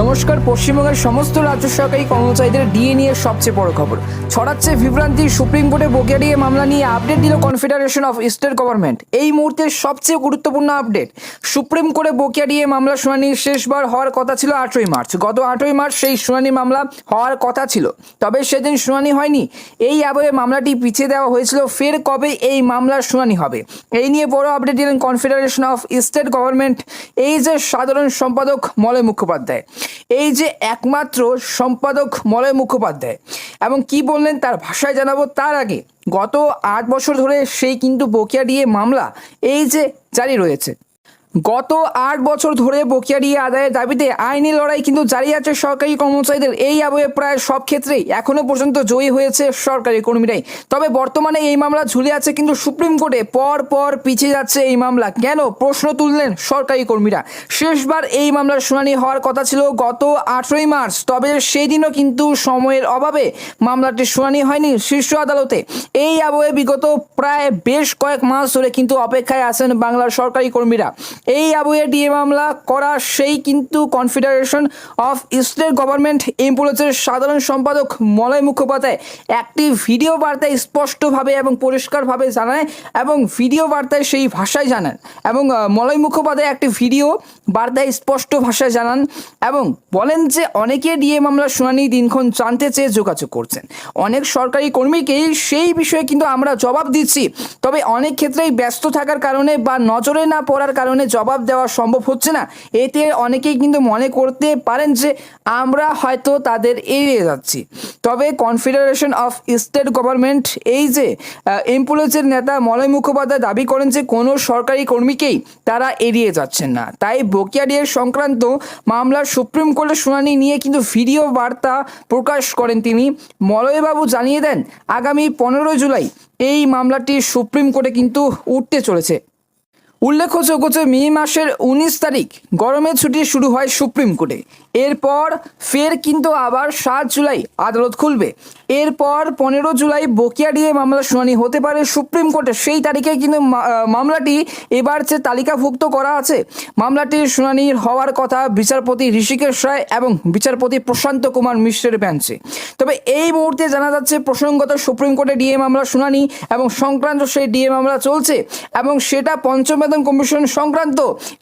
নমস্কার। পশ্চিমবঙ্গের সমস্ত রাজ্য সরকারি কর্মচারীদের ডিএ নিয়ে সবচেয়ে বড় খবর ছড়াচ্ছে বিভ্রান্তি। সুপ্রিম কোর্টে বকেয়া ডিএ মামলা নিয়ে আপডেট দিল কনফেডারেশন অফ স্টেট গভর্নমেন্ট। এই মুহূর্তের সবচেয়ে গুরুত্বপূর্ণ আপডেট, সুপ্রিম কোর্টে বকেয়া ডিএ মামলা শুনানি শেষবার হওয়ার কথা ছিল 8ই মার্চ। গত 8ই মার্চ সেই শুনানি মামলা হওয়ার কথা ছিল, তবে সেদিন শুনানি হয়নি। এই আবহে মামলাটি পিছিয়ে দেওয়া হয়েছিল। ফের কবে এই মামলার শুনানি হবে, এই নিয়ে বড় আপডেট দিলেন কনফেডারেশন অফ স্টেট গভর্নমেন্ট। এই যে সাধারণ সম্পাদক মলয় মুখোপাধ্যায়, এই যে একমাত্র সম্পাদক মলয় মুখোপাধ্যায়, এবং কি বললেন তার ভাষায় জানাবো। তার আগে গত 8 বছর ধরে সেই কিন্তু বকেয়া ডিএ মামলা এই যে জারি রয়েছে। গত 8 বছর ধরে বকেয়া ডিএ আদায়ের দাবিতে আইনি লড়াই কিন্তু জারি আছে সরকারি কর্মচারীদের। এই আবহে প্রায় সব ক্ষেত্রেই এখনো পর্যন্ত জয়ী হয়েছে সরকারি কর্মীরাই। তবে বর্তমানে এই মামলা ঝুলে আছে কিন্তু সুপ্রিম কোর্টে। পর পিছিয়ে যাচ্ছে এই মামলা কেন, প্রশ্ন তুললেন সরকারি কর্মীরা। শেষবার এই মামলার শুনানি হওয়ার কথা ছিল গত 8ই মার্চ, তবে সেই দিনও কিন্তু সময়ের অভাবে মামলাটির শুনানি হয়নি শীর্ষ আদালতে। এই আবহে বিগত প্রায় বেশ কয়েক মাস ধরে কিন্তু অপেক্ষায় আছেন বাংলার সরকারি কর্মীরা। এই আবহে ডিএ মামলা করা সেই কিন্তু কনফেডারেশন অফ স্টেট গভর্নমেন্ট এমপ্লয়িজের সাধারণ সম্পাদক মলয় মুখোপাধ্যায় একটি ভিডিও বার্তায় স্পষ্টভাবে এবং পরিষ্কারভাবে জানায়, এবং ভিডিও বার্তায় সেই ভাষায় জানান, এবং মলয় মুখোপাধ্যায় একটি ভিডিও বার্তায় স্পষ্ট ভাষায় জানান এবং বলেন যে অনেকে ডিএ মামলার শুনানি দিনক্ষণ জানতে চেয়ে যোগাযোগ করছেন। অনেক সরকারি কর্মীকেই সেই বিষয়ে কিন্তু আমরা জবাব দিচ্ছি, তবে অনেক ক্ষেত্রেই ব্যস্ত থাকার কারণে বা নজরে না পড়ার কারণে জবাব দেওয়া সম্ভব হচ্ছে না। এতে অনেকেই কিন্তু মনে করতে পারেন যে আমরা হয়তো তাদের এড়িয়ে যাচ্ছি। তবে কনফেডারেশন অফ স্টেট গভর্নমেন্ট এই যে এমপ্লয়িজের নেতা মলয় মুখোপাধ্যায় দাবি করেন যে কোনো সরকারি কর্মীকেই তারা এড়িয়ে যাচ্ছেন না। তাই বকেয়া ডিএ সংক্রান্ত মামলার সুপ্রিম কোর্টের শুনানি নিয়ে কিন্তু ভিডিও বার্তা প্রকাশ করেন তিনি। মলয়বাবু জানিয়ে দেন আগামী 15 জুলাই এই মামলাটি সুপ্রিম কোর্টে কিন্তু উঠতে চলেছে। উল্লেখযোগ্য যে মে মাসের 19 তারিখ গরমের ছুটি শুরু হয় সুপ্রিম কোর্টে। এরপর ফের কিন্তু আবার 7 জুলাই আদালত খুলবে। এরপর 15 জুলাই বকেয়া ডিএ মামলার শুনানি হতে পারে সুপ্রিম কোর্টে। সেই তারিখে কিন্তু মামলাটি এবার যে তালিকাভুক্ত করা আছে, মামলাটির শুনানি হওয়ার কথা বিচারপতি ঋষিকেশ রায় এবং বিচারপতি প্রশান্ত কুমার মিশ্রের বেঞ্চে। তবে এই মুহূর্তে জানা যাচ্ছে প্রসঙ্গত সুপ্রিম কোর্টে ডিএ মামলা শুনানি এবং সংক্রান্ত সেই ডিএ মামলা চলছে, এবং সেটা পঞ্চম বেতন কমিশন সংক্রান্ত।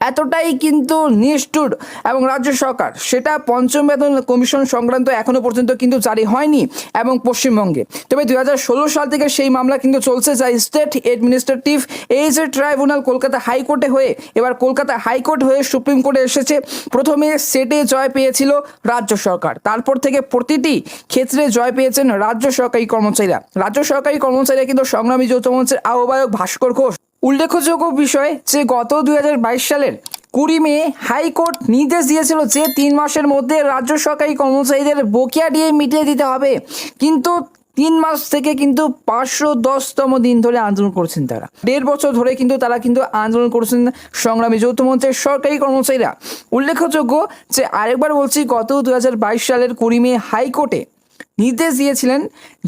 এতটাই কিন্তু নিষ্ঠুর এবং রাজ্য সরকার, সেটা পঞ্চম বেতন কমিশন সংক্রান্ত এখনো পর্যন্ত কিন্তু জারি হয়নি এবং পশ্চিমবঙ্গে। তবে 2016 সাল থেকে সেই মামলা কিন্তু চলছে, যা স্টেট অ্যাডমিনিস্ট্রেটিভ এজ ট্রাইব্যুনাল কলকাতা হাইকোর্টে হয়ে এবার কলকাতা হাইকোর্ট হয়ে সুপ্রিম কোর্টে এসেছে। প্রথমে সেটে জয় পেয়েছিল রাজ্য সরকার, তারপর থেকে প্রতিটি ক্ষেত্রে জয় পেয়েছেন রাজ্য সরকারি কর্মচারীরা। রাজ্য সরকারি কর্মচারীরা কিন্তু সংগ্রামী যৌথ মঞ্চের আহ্বায়ক ভাস্কর ঘোষ। উল্লেখযোগ্য বিষয় যে গত 2022 সালের 20 মে হাইকোর্ট নির্দেশ দিয়েছিল যে 3 মাসের মধ্যে রাজ্য সরকারি কর্মচারীদের বকেয়া ডিএ মিটিয়ে দিতে হবে, কিন্তু 3 মাস থেকে কিন্তু 510তম দিন ধরে আন্দোলন করছেন তারা। 1.5 বছর ধরে কিন্তু তারা কিন্তু আন্দোলন করছেন সংগ্রামী যৌথ মঞ্চের সরকারি কর্মচারীরা। উল্লেখযোগ্য যে আরেকবার বলছি, গত 2022 সালের 20 মে হাইকোর্টে নির্দেশ দিয়েছিলেন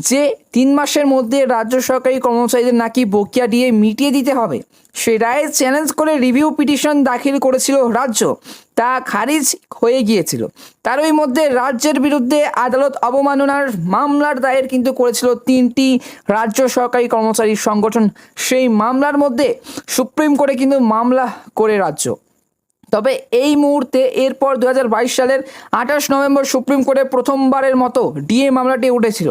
যে 3 মাসের মধ্যে রাজ্য সরকারি কর্মচারীদের নাকি বকেয়া ডিএ মিটিয়ে দিতে হবে। সেই রায় চ্যালেঞ্জ করে রিভিউ পিটিশন দাখিল করেছিল রাজ্য, তা খারিজ হয়ে গিয়েছিল। তারই মধ্যে রাজ্যের বিরুদ্ধে আদালত অবমাননার মামলার দায়ের কিন্তু করেছিল 3টি রাজ্য সরকারি কর্মচারী সংগঠন। সেই মামলার মধ্যে সুপ্রিম কোর্টে কিন্তু মামলা করে রাজ্য। তবে এই মুহূর্তে এরপর 2022 সালের 28 নভেম্বর সুপ্রিম কোর্টে প্রথমবারের মতো ডিএ মামলাটি উঠেছিল।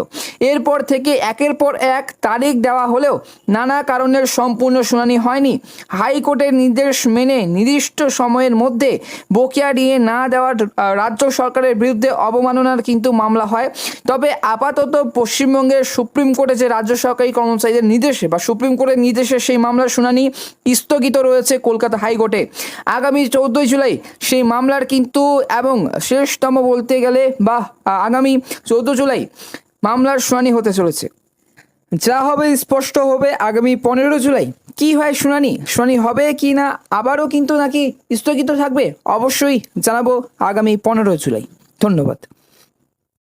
এরপর থেকে একের পর এক তারিখ দেওয়া হলেও নানা কারণের সম্পূর্ণ শুনানি হয়নি। হাইকোর্টের নির্দেশ মেনে নির্দিষ্ট সময়ের মধ্যে বকেয়া ডিএ না দেওয়ার রাজ্য সরকারের বিরুদ্ধে অবমাননার কিন্তু মামলা হয়। তবে আপাতত পশ্চিমবঙ্গের সুপ্রিম কোর্টে যে রাজ্য সরকারি কর্মচারীদের নির্দেশে বা সুপ্রিম কোর্টের নির্দেশে সেই মামলার শুনানি স্থগিত রয়েছে কলকাতা হাইকোর্টে। আগামী 14 জুলাই সেই মামলার কিন্তু এবং শেষতম বলতে গেলে বা আগামী 14 জুলাই মামলার শুনানি হতে চলেছে। যা হবে স্পষ্ট হবে আগামী 15 জুলাই। কি হয় শুনানি হবে কি না, আবারও কিন্তু নাকি স্থগিত থাকবে, অবশ্যই জানাবো আগামী 15 জুলাই। ধন্যবাদ।